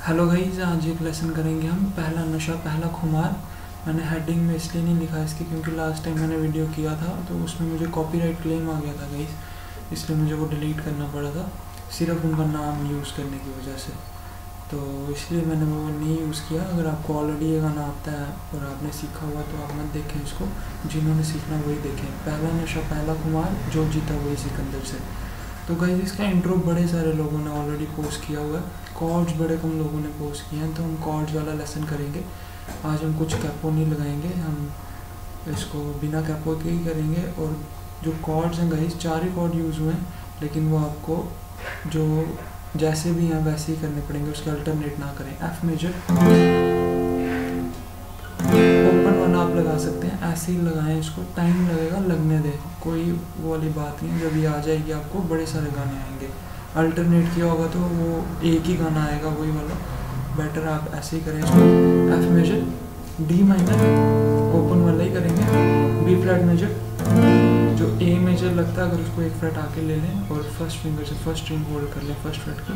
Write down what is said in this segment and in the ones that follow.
Hello guys, आज एक lesson करेंगे हम पहला नशा पहला खुमार। मैंने हेडिंग में इसलिए नहीं लिखा इसकी क्योंकि लास्ट टाइम मैंने वीडियो किया था तो उसमें मुझे कॉपीराइट क्लेम आ गया था गाइस, इसलिए मुझे वो डिलीट करना पड़ा था सिर्फ उनका नाम यूज़ करने की वजह से। तो इसलिए मैंने वो नहीं यूज़ किया। अगर आपको ऑलरेडी ये गाना आता है और आपने सीखा हुआ तो आप मत देखें इसको, जिन्होंने सीखना वही देखें। पहला नशा पहला खुमार, जो जीता वही सिकंदर से। तो गाइस इसका इंट्रो बड़े सारे लोगों ने ऑलरेडी पोस्ट किया हुआ है, कॉर्ड्स बड़े कम लोगों ने पोस्ट किए हैं, तो हम कॉर्ड्स वाला लेसन करेंगे। आज हम कुछ कैपो नहीं लगाएंगे, हम इसको बिना कैपो के ही करेंगे। और जो कॉर्ड्स हैं गाइस, 4 ही कॉर्ड यूज़ हुए हैं, लेकिन वो आपको जो जैसे भी हैं वैसे ही करने पड़ेंगे, उसके अल्टरनेट ना करें। एफ मेजर ओपन वाला आप लगा सकते हैं, ऐसे ही लगाएं, इसको टाइम लगेगा, लगने दें, कोई वो वाली बात नहीं है। जब ये आ जाएगी आपको बड़े सारे गाने आएंगे। अल्टरनेट किया होगा तो वो एक ही गाना आएगा वही वाला, बेटर आप ऐसे ही करें इसको। F major, D minor open वाला ही करेंगे, बी फ्लैट मेजर, जो ए मेजर लगता है अगर उसको एक फ्लैट आके ले लें और फर्स्ट फिंगर से फर्स्ट स्ट्रिंग होल्ड कर लें फर्स्ट फ्लैट की,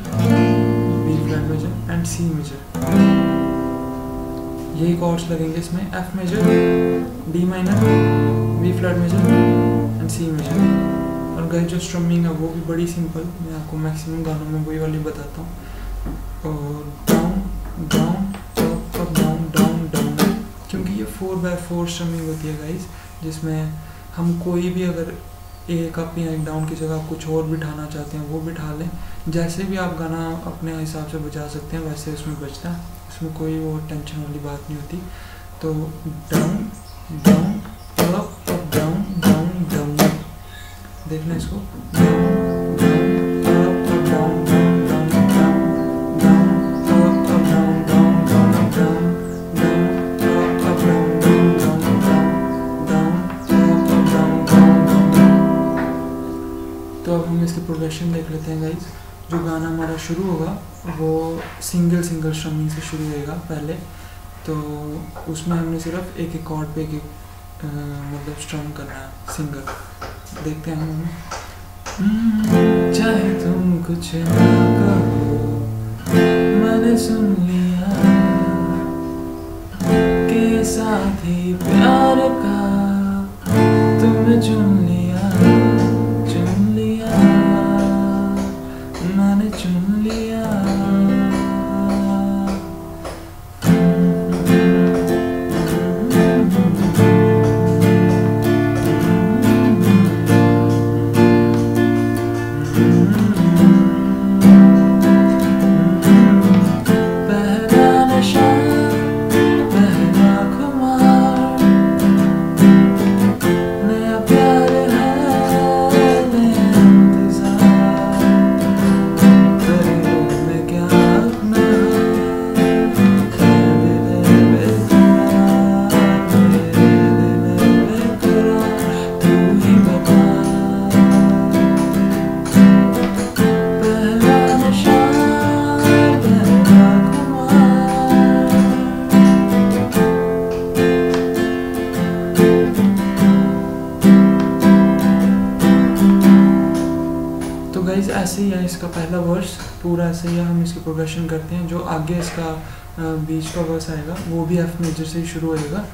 B flat major and C major, यही कॉर्ड्स लगेंगे इसमें। F major, D minor, B flat major and C major. और गाइस जो स्ट्रमिंग है वो भी बड़ी सिंपल, मैं आपको मैक्सिमम गानों में वही वाली बताता हूँ। और down down up down down down, क्योंकि ये 4/4 स्ट्रमिंग होती है गाइस, जिसमें हम कोई भी अगर एक अप या एक डाउन की जगह कुछ और बिठाना चाहते हैं वो बिठा लें। जैसे भी आप गाना अपने हिसाब से बजा सकते हैं वैसे इसमें बजता है, इसमें कोई वो टेंशन वाली बात नहीं होती। तो down down up down down down, देखना इसको, down down up down down down down up down down down up down down up down down down down up down down down. तो अब हम इसकी प्रोग्रेशन देख लेते हैं गाइस। जो गाना हमारा शुरू होगा वो सिंगल सिंगल स्ट्रमिंग से शुरू होएगा पहले, तो उसमें हमने सिर्फ एक एक कॉर्ड पे एक मतलब स्ट्रम करना है सिंगल। देखते हैं हम। चाहे तुम कुछ ना कहो, मैंने सुन लिया के साथ ही प्यार का तुम्हें चुन लिया, मैंने चुन लिया। ऐसे ही है इसका पहला वर्स, पूरा ऐसे ही हम इसकी प्रोग्रेशन करते हैं। जो आगे इसका बीच का वर्स आएगा वो भी एफ मेजर से ही शुरू होएगा।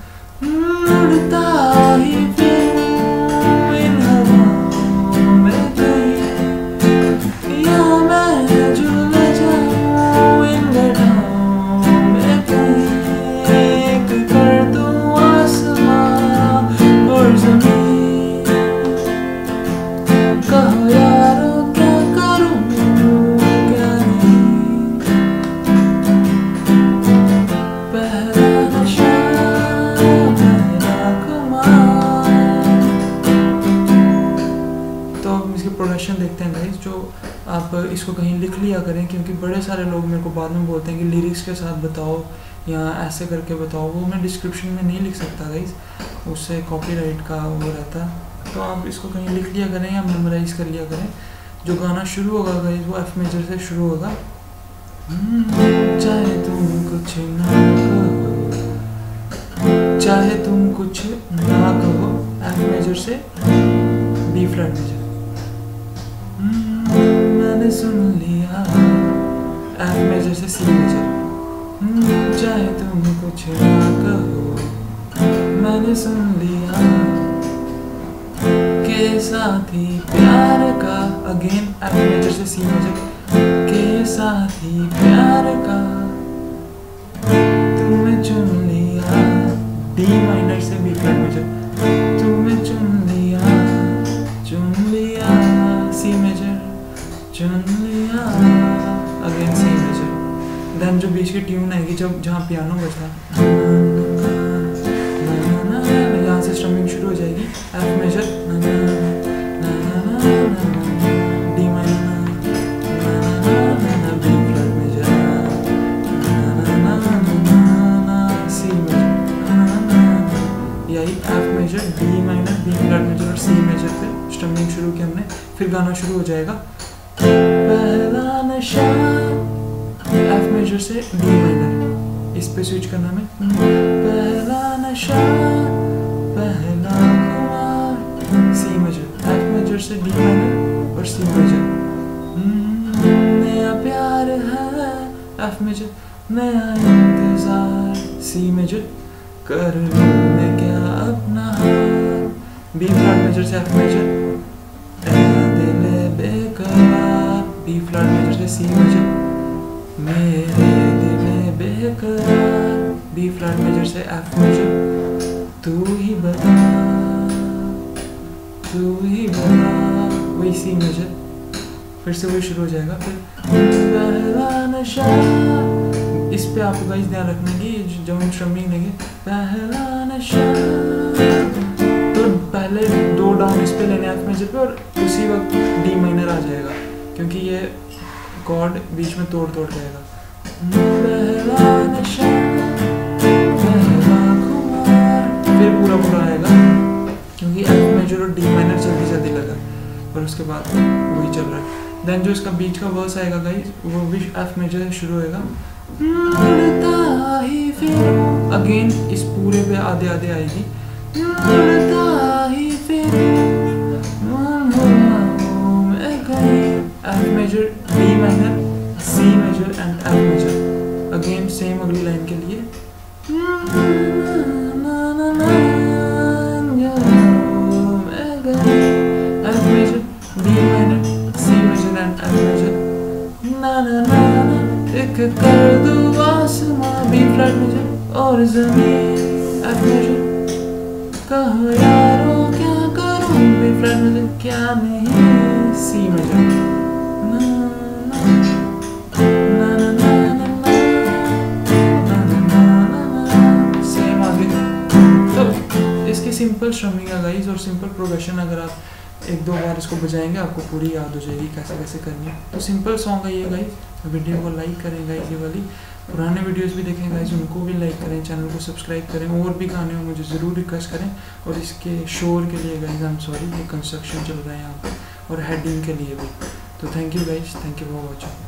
प्रोडक्शन देखते हैं गाइस। जो आप इसको कहीं लिख लिया करें, क्योंकि बड़े सारे लोग मेरे को बाद में बोलते हैं कि लिरिक्स के साथ बताओ या ऐसे करके बताओ, वो मैं डिस्क्रिप्शन में नहीं लिख सकता गाइस, उससे कॉपीराइट का वो रहता है। तो आप इसको कहीं लिख लिया करें या मेमोराइज कर लिया करें। जो गाना शुरू होगा गाइस वो एफ मेजर से शुरू होगा। चाहे तुम कुछ ना कहो, चाहे तुम कुछ ना कहो, एफ मेजर से बी फ्लैट मेजर, मैंने सुन लिया, एफ मेजर से सी मेजर, चाहे तुम कुछ ना कहो, मैंने सुन लिया के साथी प्यार का, अगेन एफ मेजर से सी मेजर, के साथी प्यार का तुम्हें चुन लिया, डी माइनर से बी फ्लैट मेजर, तुम्हें चुन लिया सी मेजर, चुन लिया, अगेन सी मेजर। देन जो बीच की ट्यून आएगी जब जहाँ पियानो बजता, यहाँ से स्ट्रमिंग शुरू हो जाएगी, F major, D minor, B flat major, C major, यही F major, D minor, B flat major और सी मेजर पे स्ट्रमिंग शुरू की हमने। फिर गाना शुरू हो जाएगा, पहला नशा, एफ मेजर से डी माइनर, इस पे स्विच करना है, पहला नशा, पहला खुमार, सी मेजर, एफ मेजर से डी माइनर और सी मेजर, नया प्यार है, एफ मेजर, नया इंतजार, सी मेजर, कर लूं मैं क्या अपना हाल, बी फ्लैट मेजर से एफ मेजर, दिल बेकरार, बी फ्लैट मेजर से सी मेजर, मेरे दिल बेकरार, बी फ्लैट मेजर से एफ मेजर, तू ही बता वही सी मेजर, फिर से वही शुरू हो जाएगा। फिर पहला नशा, इस पे आपको गाइस ध्यान रखना कि जब हम स्ट्रमिंग लेंगे, पहला नशा, तो पहले 2 डाउन इस पे लेने एफ मेजर पे और उसी वक्त डी माइनर आ जाएगा, क्योंकि ये कॉर्ड बीच में तोड़ जाएगा। पहला नशा, पहला खुमार, फिर पूरा आएगा, क्योंकि एफ मेजर और डी माइनर जल्दी लगा, और उसके बाद वही चल रहा है। देन जो इसका बीच का वर्स आएगा गाइस, वो भी एफ मेजर से शुरू होएगा, अगेन इस पूरे पे आधे आएगी, F major, D minor, C major and F major, again same अगली लाइन के लिए, F major, D minor, C major and F major, एक कर दो आसमां, बी फ्लैट मेजर और ज़मीन, एफ मेजर, कहो यारो क्या करूं, बी फ्लैट मेजर, क्या नहीं, सी मेजर, सेम आगे। तो इसकी सिंपल स्ट्रमिंग है गाइस, और सिंपल प्रोग्रेशन अगर आप 1-2 बार इसको बजाएंगे आपको पूरी याद हो जाएगी कैसे करनी है। तो सिंपल सॉन्ग है ये गाइस, वीडियो को लाइक करें गाइस, ये वाली पुराने वीडियोस भी देखें गाइस, उनको भी लाइक करें, चैनल को सब्सक्राइब करें, और भी गाने हो मुझे ज़रूर रिक्वेस्ट करें। और इसके शोर के लिए गाइस आई एम सॉरी, ये कंस्ट्रक्शन चल रहा है यहाँ पर, और हेडिंग के लिए भी। तो thank you guys, thank you for watching.